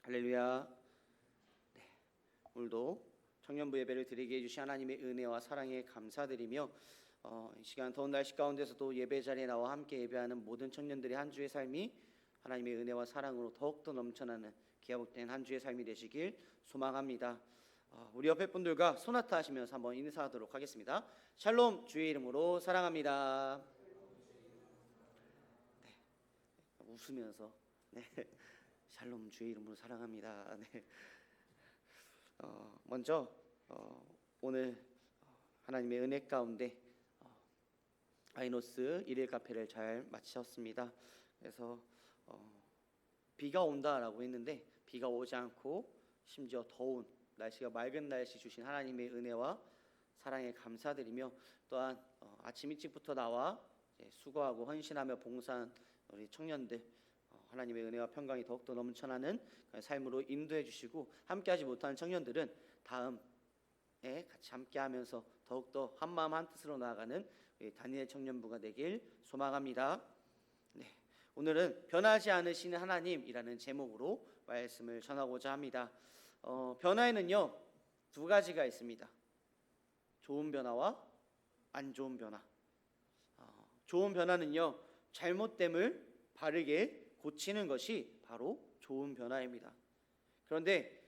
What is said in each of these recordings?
할렐루야. 네, 오늘도 청년부 예배를 드리게 해주신 하나님의 은혜와 사랑에 감사드리며 이 시간 더운 날씨 가운데서도 예배 자리에 나와 함께 예배하는 모든 청년들의 한 주의 삶이 하나님의 은혜와 사랑으로 더욱더 넘쳐나는 기회복된 한 주의 삶이 되시길 소망합니다. 우리 옆에 분들과 소나타 하시면서 한번 인사하도록 하겠습니다. 샬롬, 주의 이름으로 사랑합니다. 네, 웃으면서 네, 샬롬, 주의 이름으로 사랑합니다. 네. 먼저 오늘 하나님의 은혜 가운데 아이노스 일일 카페를 잘 마치셨습니다. 그래서 비가 온다라고 했는데 비가 오지 않고 심지어 더운 날씨가 맑은 날씨 주신 하나님의 은혜와 사랑에 감사드리며 또한 아침 일찍부터 나와 수고하고 헌신하며 봉사한 우리 청년들 하나님의 은혜와 평강이 더욱더 넘쳐나는 삶으로 인도해 주시고 함께하지 못한 청년들은 다음에 같이 함께하면서 더욱더 한마음 한뜻으로 나아가는 다니엘 청년부가 되길 소망합니다. 네, 오늘은 변하지 않으시는 하나님이라는 제목으로 말씀을 전하고자 합니다. 변화에는요 두 가지가 있습니다. 좋은 변화와 안 좋은 변화. 좋은 변화는요 잘못됨을 바르게 고치는 것이 바로 좋은 변화입니다. 그런데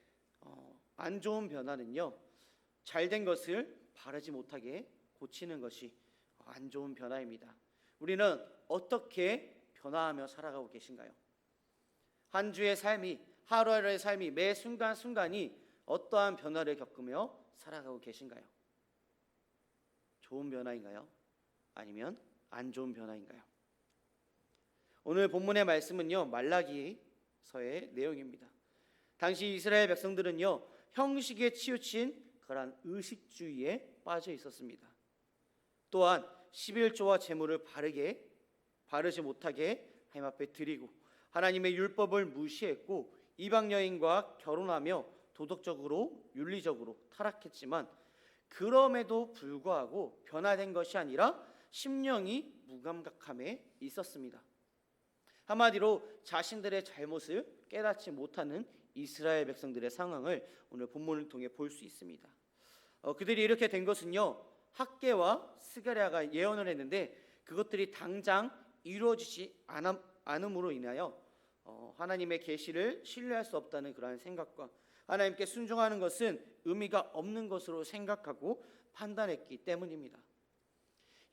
안 좋은 변화는요 잘된 것을 바르지 못하게 고치는 것이 안 좋은 변화입니다. 우리는 어떻게 변화하며 살아가고 계신가요? 한 주의 삶이, 하루하루의 삶이 매 순간순간이 어떠한 변화를 겪으며 살아가고 계신가요? 좋은 변화인가요? 아니면 안 좋은 변화인가요? 오늘 본문의 말씀은요 말라기서의 내용입니다. 당시 이스라엘 백성들은요 형식에 치우친 그러한 의식주의에 빠져 있었습니다. 또한 11조와 제물을 바르지 못하게 하나님 앞에 드리고 하나님의 율법을 무시했고 이방 여인과 결혼하며 도덕적으로 윤리적으로 타락했지만 그럼에도 불구하고 변화된 것이 아니라 심령이 무감각함에 있었습니다. 한마디로 자신들의 잘못을 깨닫지 못하는 이스라엘 백성들의 상황을 오늘 본문을 통해 볼 수 있습니다. 그들이 이렇게 된 것은요 학개와 스가랴가 예언을 했는데 그것들이 당장 이루어지지 않음으로 인하여 하나님의 계시를 신뢰할 수 없다는 그러한 생각과 하나님께 순종하는 것은 의미가 없는 것으로 생각하고 판단했기 때문입니다.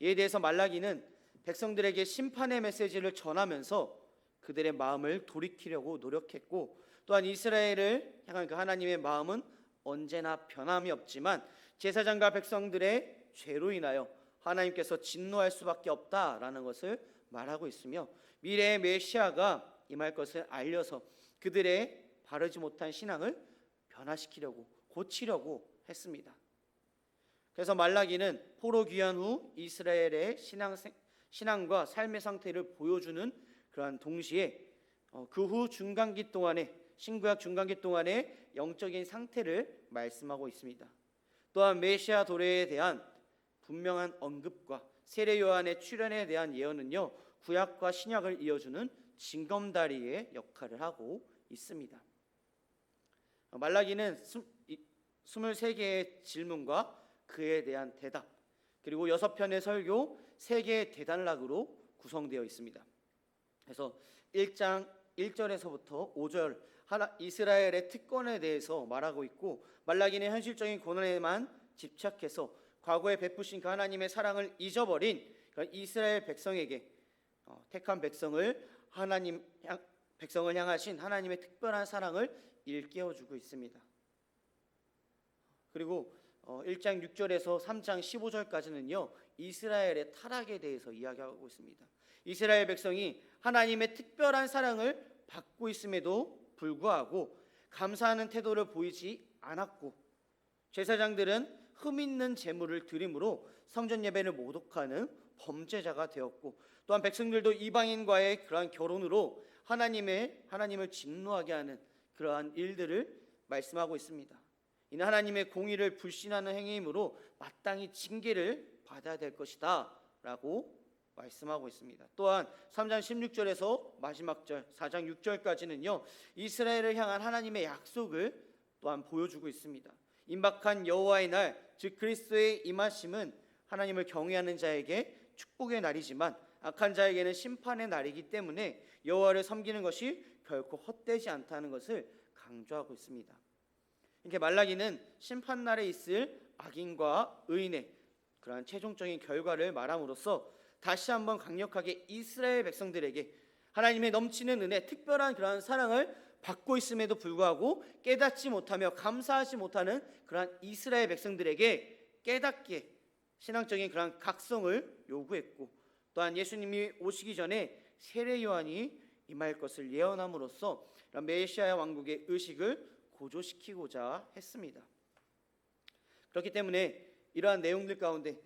이에 대해서 말라기는 백성들에게 심판의 메시지를 전하면서 그들의 마음을 돌이키려고 노력했고 또한 이스라엘을 향한 그 하나님의 마음은 언제나 변함이 없지만 제사장과 백성들의 죄로 인하여 하나님께서 진노할 수밖에 없다라는 것을 말하고 있으며 미래의 메시아가 임할 것을 알려서 그들의 바르지 못한 신앙을 변화시키려고 고치려고 했습니다. 그래서 말라기는 포로 귀환 후 이스라엘의 신앙과 삶의 상태를 보여주는 그러한 동시에 그 후 중간기 동안에 신구약 중간기 동안의 영적인 상태를 말씀하고 있습니다. 또한 메시아 도래에 대한 분명한 언급과 세례 요한의 출현에 대한 예언은요 구약과 신약을 이어주는 징검다리의 역할을 하고 있습니다. 말라기는 23개의 질문과 그에 대한 대답 그리고 6편의 설교 3개의 대단락으로 구성되어 있습니다. 그래서 1장 1절에서부터 5절 이스라엘의 특권에 대해서 말하고 있고 말라기는 현실적인 고난에만 집착해서 과거에 베푸신 그 하나님의 사랑을 잊어버린 이스라엘 백성에게 택한 백성을 향하신 하나님의 특별한 사랑을 일깨워주고 있습니다. 그리고 1장 6절에서 3장 15절까지는요 이스라엘의 타락에 대해서 이야기하고 있습니다. 이스라엘 백성이 하나님의 특별한 사랑을 받고 있음에도 불구하고 감사하는 태도를 보이지 않았고 제사장들은 흠 있는 제물을 드림으로 성전 예배를 모독하는 범죄자가 되었고 또한 백성들도 이방인과의 그러한 결혼으로 하나님을 진노하게 하는 그러한 일들을 말씀하고 있습니다. 이는 하나님의 공의를 불신하는 행위이므로 마땅히 징계를 받아야 될 것이다 라고 말씀하고 있습니다. 또한 3장 16절에서 마지막 절 4장 6절까지는요 이스라엘을 향한 하나님의 약속을 또한 보여주고 있습니다. 임박한 여호와의 날, 즉 그리스도의 임하심은 하나님을 경외하는 자에게 축복의 날이지만 악한 자에게는 심판의 날이기 때문에 여호와를 섬기는 것이 결코 헛되지 않다는 것을 강조하고 있습니다. 이렇게 말라기는 심판 날에 있을 악인과 의인의 그러한 최종적인 결과를 말함으로써 다시 한번 강력하게 이스라엘 백성들에게 하나님의 넘치는 은혜, 특별한 그러한 사랑을 받고 있음에도 불구하고 깨닫지 못하며 감사하지 못하는 그러한 이스라엘 백성들에게 깨닫게 신앙적인 그러한 각성을 요구했고, 또한 예수님이 오시기 전에 세례 요한이 임할 것을 예언함으로써 메시아 왕국의 의식을 고조시키고자 했습니다. 그렇기 때문에 이러한 내용들 가운데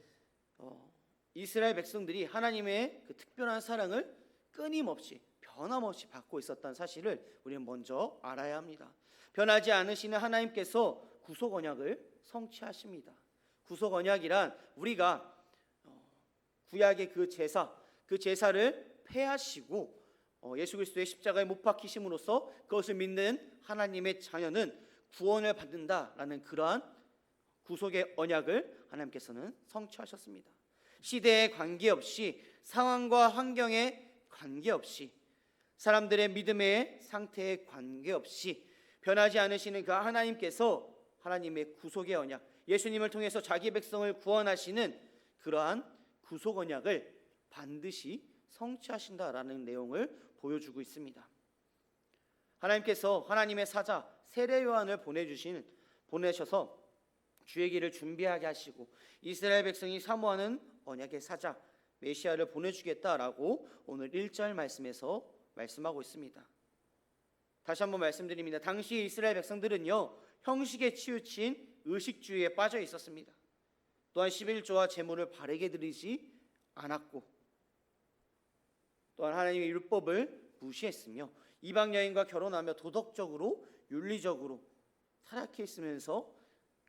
이스라엘 백성들이 하나님의 그 특별한 사랑을 끊임없이 변함없이 받고 있었다는 사실을 우리는 먼저 알아야 합니다. 변하지 않으시는 하나님께서 구속 언약을 성취하십니다. 구속 언약이란 우리가 구약의 그 제사를 폐하시고 예수 그리스도의 십자가에 못 박히심으로써 그것을 믿는 하나님의 자녀는 구원을 받는다라는 그러한 구속의 언약을 하나님께서는 성취하셨습니다. 시대에 관계없이, 상황과 환경에 관계없이, 사람들의 믿음의 상태에 관계없이 변하지 않으시는 그 하나님께서 하나님의 구속의 언약, 예수님을 통해서 자기 백성을 구원하시는 그러한 구속 언약을 반드시 성취하신다라는 내용을 보여주고 있습니다. 하나님께서 하나님의 사자 세례 요한을 보내셔서 주의 길을 준비하게 하시고 이스라엘 백성이 사모하는 언약의 사자 메시아를 보내주겠다라고 오늘 1절 말씀에서 말씀하고 있습니다. 다시 한번 말씀드립니다. 당시 이스라엘 백성들은요 형식에 치우친 의식주의에 빠져 있었습니다. 또한 11조와 제물을 바르게 드리지 않았고, 또한 하나님의 율법을 무시했으며 이방 여인과 결혼하며 도덕적으로 윤리적으로 타락해 있으면서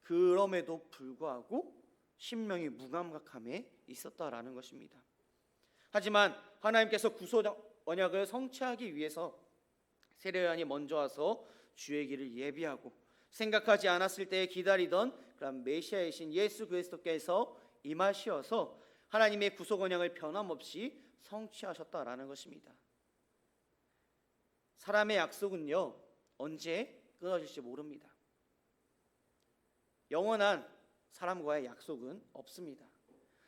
그럼에도 불구하고 심령이 무감각함에 있었다라는 것입니다. 하지만 하나님께서 구속 언약을 성취하기 위해서 세례 요한이 먼저 와서 주의 길을 예비하고 생각하지 않았을 때에 기다리던 그런 메시아이신 예수 그리스도께서 임하시어서 하나님의 구속 언약을 변함없이 성취하셨다라는 것입니다. 사람의 약속은요 언제 끊어질지 모릅니다. 영원한 사람과의 약속은 없습니다.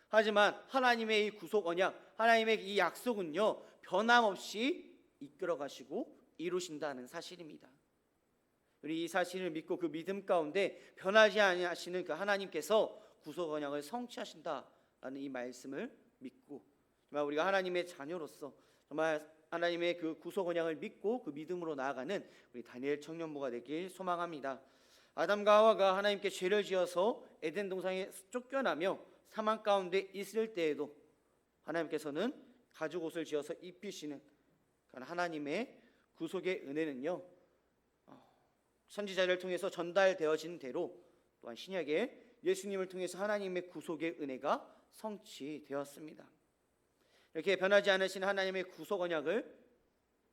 하지만 하나님의 이 구속 언약, 하나님의 이 약속은요 변함없이 이끌어 가시고 이루신다는 사실입니다. 우리 이 사실을 믿고 그 믿음 가운데 변하지 아니하시는 그 하나님께서 구속 언약을 성취하신다라는 이 말씀을 믿고 정말 우리가 하나님의 자녀로서 정말 하나님의 그 구속 언약을 믿고 그 믿음으로 나아가는 우리 다니엘 청년부가 되길 소망합니다. 아담과 하와가 하나님께 죄를 지어서 에덴 동산에 쫓겨나며 사망 가운데 있을 때에도 하나님께서는 가죽 옷을 지어서 입히시는 하나님의 구속의 은혜는요 선지자를 통해서 전달되어진 대로 또한 신약에 예수님을 통해서 하나님의 구속의 은혜가 성취되었습니다. 이렇게 변하지 않으신 하나님의 구속 언약을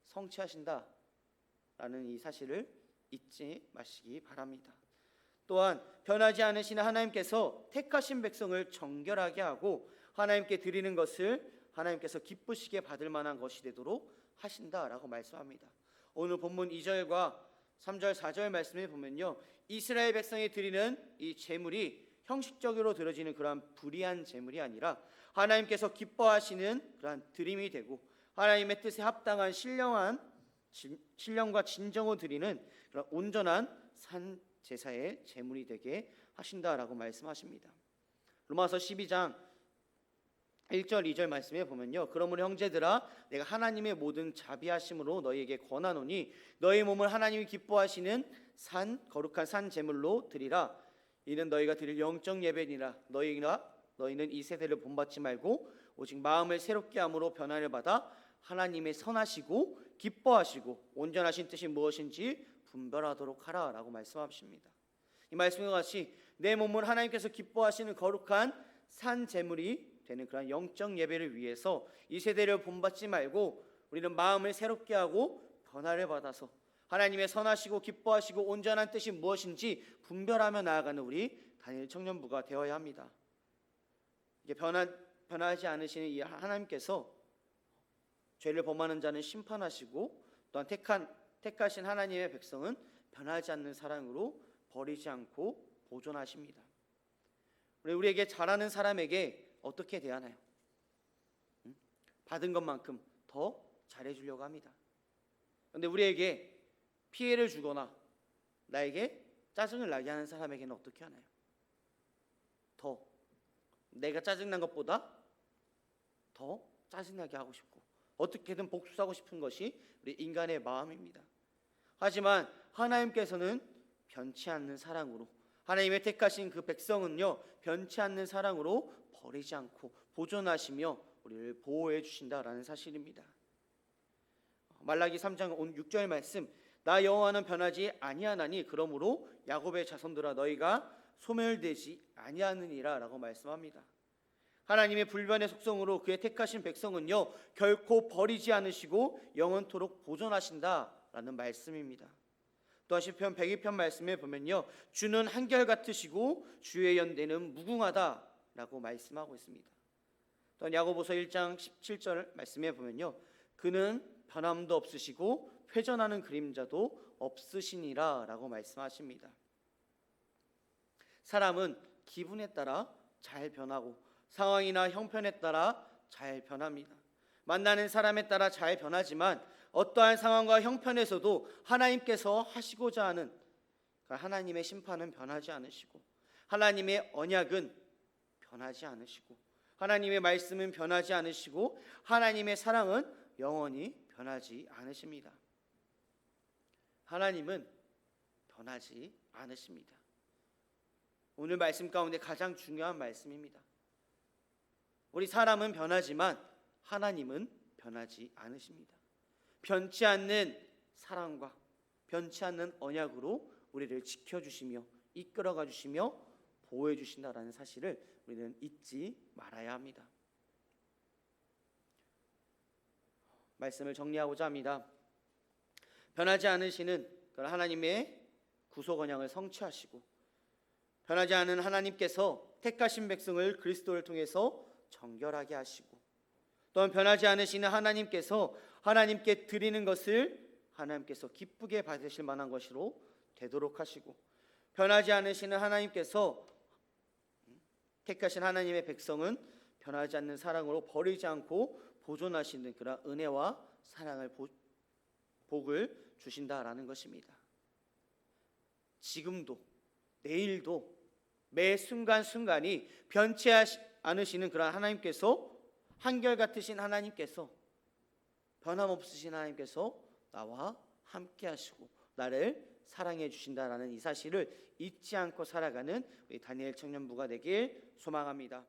성취하신다라는 이 사실을 잊지 마시기 바랍니다. 또한 변하지 않으시는 하나님께서 택하신 백성을 정결하게 하고 하나님께 드리는 것을 하나님께서 기쁘시게 받을 만한 것이 되도록 하신다라고 말씀합니다. 오늘 본문 2절과 3절 4절 말씀에 보면요 이스라엘 백성이 드리는 이 제물이 형식적으로 드려지는 그러한 불의한 제물이 아니라 하나님께서 기뻐하시는 그러한 드림이 되고 하나님의 뜻에 합당한 신령과 진정을 드리는 그런 온전한 산 제사의 제물이 되게 하신다라고 말씀하십니다. 로마서 12장 1절 2절 말씀에 보면요 그러므로 형제들아 내가 하나님의 모든 자비하심으로 너희에게 권하노니 너희 몸을 하나님이 기뻐하시는 거룩한 산 제물로 드리라. 이는 너희가 드릴 영적 예배니라. 너희는 이 세대를 본받지 말고 오직 마음을 새롭게 함으로 변화를 받아 하나님의 선하시고 기뻐하시고 온전하신 뜻이 무엇인지 분별하도록 하라라고 말씀하십니다. 이 말씀과 같이 내 몸을 하나님께서 기뻐하시는 거룩한 산 제물이 되는 그런 영적 예배를 위해서 이 세대를 본받지 말고 우리는 마음을 새롭게 하고 변화를 받아서 하나님의 선하시고 기뻐하시고 온전한 뜻이 무엇인지 분별하며 나아가는 우리 다니엘 청년부가 되어야 합니다. 이게 변하지 않으시는 이 하나님께서 죄를 범하는 자는 심판하시고 또한 택하신 하나님의 백성은 변하지 않는 사랑으로 버리지 않고 보존하십니다. 우리에게 잘하는 사람에게 어떻게 대하나요? 받은 것만큼 더 잘해주려고 합니다. 그런데 우리에게 피해를 주거나 나에게 짜증을 나게 하는 사람에게는 어떻게 하나요? 더 내가 짜증난 것보다 더 짜증나게 하고 싶고 어떻게든 복수하고 싶은 것이 우리 인간의 마음입니다. 하지만 하나님께서는 변치 않는 사랑으로 하나님의 택하신 그 백성은요 변치 않는 사랑으로 버리지 않고 보존하시며 우리를 보호해 주신다라는 사실입니다. 말라기 3장 6절 말씀, 나 여호와는 변하지 아니하나니 그러므로 야곱의 자손들아 너희가 소멸되지 아니하느니라 라고 말씀합니다. 하나님의 불변의 속성으로 그의 택하신 백성은요 결코 버리지 않으시고 영원토록 보존하신다라는 말씀입니다. 또한 시편 102편 말씀에 보면요 주는 한결같으시고 주의 연대는 무궁하다라고 말씀하고 있습니다. 또한 야고보서 1장 17절 말씀에 보면요 그는 변함도 없으시고 회전하는 그림자도 없으시니라 라고 말씀하십니다. 사람은 기분에 따라 잘 변하고 상황이나 형편에 따라 잘 변합니다. 만나는 사람에 따라 잘 변하지만 어떠한 상황과 형편에서도 하나님께서 하시고자 하는 하나님의 심판은 변하지 않으시고 하나님의 언약은 변하지 않으시고 하나님의 말씀은 변하지 않으시고 하나님의 사랑은 영원히 변하지 않으십니다. 하나님은 변하지 않으십니다. 오늘 말씀 가운데 가장 중요한 말씀입니다. 우리 사람은 변하지만 하나님은 변하지 않으십니다. 변치 않는 사랑과 변치 않는 언약으로 우리를 지켜주시며 이끌어가 주시며 보호해 주신다라는 사실을 우리는 잊지 말아야 합니다. 말씀을 정리하고자 합니다. 변하지 않으시는 하나님의 구속 언약을 성취하시고 변하지 않은 하나님께서 택하신 백성을 그리스도를 통해서 정결하게 하시고 또한 변하지 않으시는 하나님께서 하나님께 드리는 것을 하나님께서 기쁘게 받으실 만한 것으로 되도록 하시고 변하지 않으시는 하나님께서 택하신 하나님의 백성은 변하지 않는 사랑으로 버리지 않고 보존하시는 그런 은혜와 사랑을 복을 주신다라는 것입니다. 지금도 내일도 매 순간순간이 변치 않으시는 그런 하나님께서 한결같으신 하나님께서 변함없으신 하나님께서 나와 함께 하시고 나를 사랑해 주신다라는 이 사실을 잊지 않고 살아가는 우리 다니엘 청년부가 되길 소망합니다.